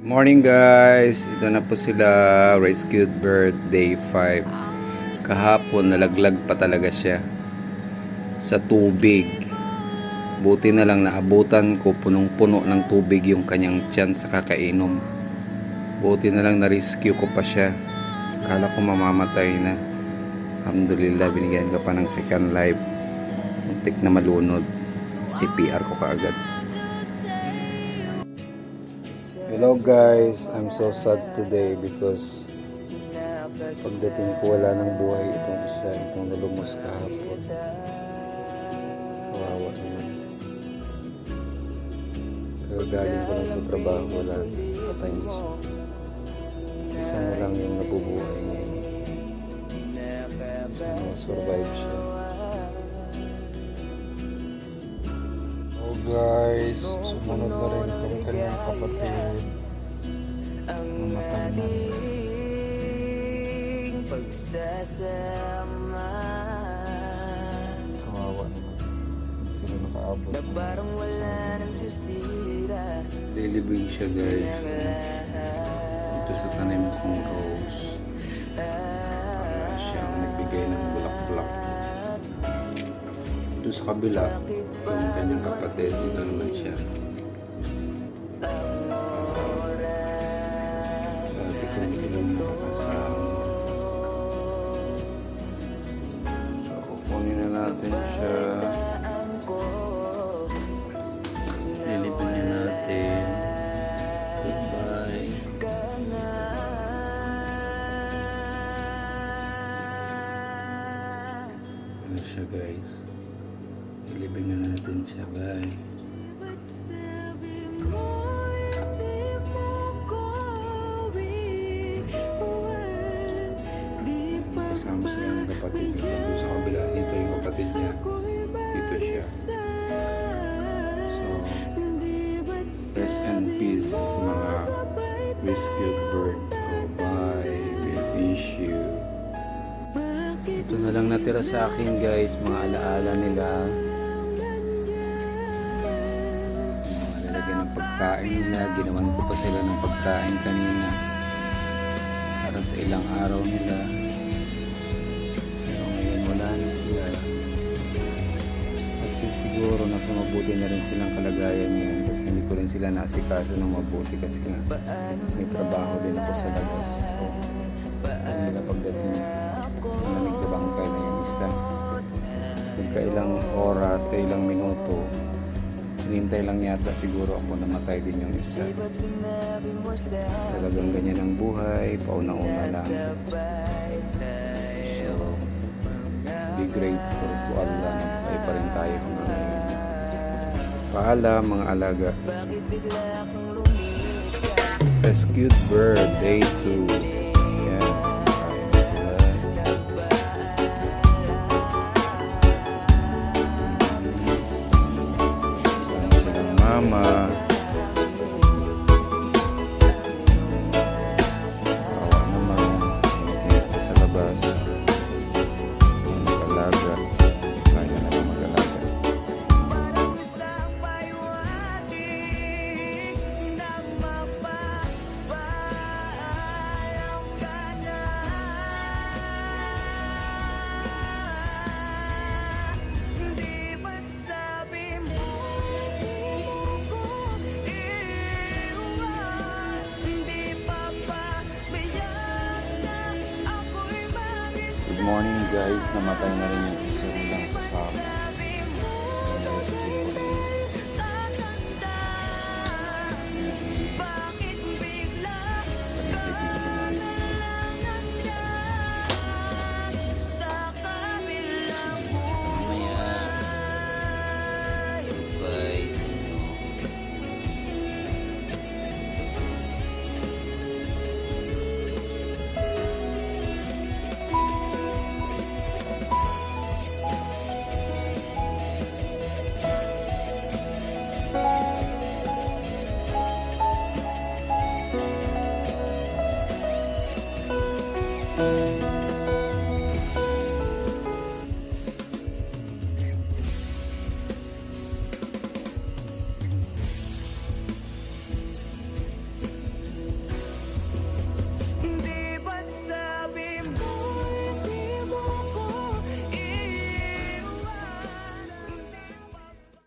Morning guys, ito na po sila, rescued bird day 5. Kahapon nalaglag pa talaga siya sa tubig. Buti na lang naabutan ko, punong-puno ng tubig yung kanyang tiyan sa kakainom. Buti na lang na-rescue ko pa siya. Akala ko mamamatay na. Alhamdulillah, binigyan ka pa ng second life. Muntik na malunod. CPR ko kaagad. Hello guys, I'm so sad today because pagdating ko wala ng buhay itong isa, itong nalumos kahapon. Kawawa naman. Kagagaling ko lang sa trabaho, wala, patay na siya. Isa na lang yung nabubuhay ngayon. Sana survive siya. Guys, sumunod na rin itong kanyang kapatid. Namatay na rin. Kawawa naman. Hindi sila nakaabot. Lilibing siya guys. Ito sa tanim kong rose. Para siyang nagbigay ng bulak-bulak. Ito sa kabila, yung kanyang kapatid, dito naman siya. Dati ko rin silang nakakasama. So, kukunin na natin siya. Lilipin niya natin. Goodbye. Ano siya guys? Ilibing na natin siya, bye. Kasama sila ng kapatid niya. Doon sa kabila, dito yung kapatid niya. Dito siya. So, rest and peace mga rescued bird. So, bye. We miss you. Ito na lang natira sa akin guys, mga alaala nila. Ng pagkain nila, ginawan ko pa sila ng pagkain kanina para sa ilang araw nila, pero ngayon wala na sila. At least siguro nasa mabuti na rin silang kalagayan ngayon kasi hindi ko rin sila naasikaso ng mabuti kasi nga may trabaho din ako sa labas. So kanina pagdating malamig na bangkay na yung isa, pagkailang oras o ilang minuto hinintay lang yata siguro ako namatay din yung isa. Talagang ganyan ang buhay, pauna-una lang. So, be grateful to Allah na buhay pa rin tayo hanggang ngayon. Paalam mga alaga. Rescued bird, day 2. Mama, kawawa naman, tingin pa sa labas, mag-alaga, kaya na lang mag-alaga. Good morning guys, namatay na rin yung isa nilang kasama. Na-rescue ko rin. Panigibig ko na rin. Mamaya. Goodbye sa inyo. Bye.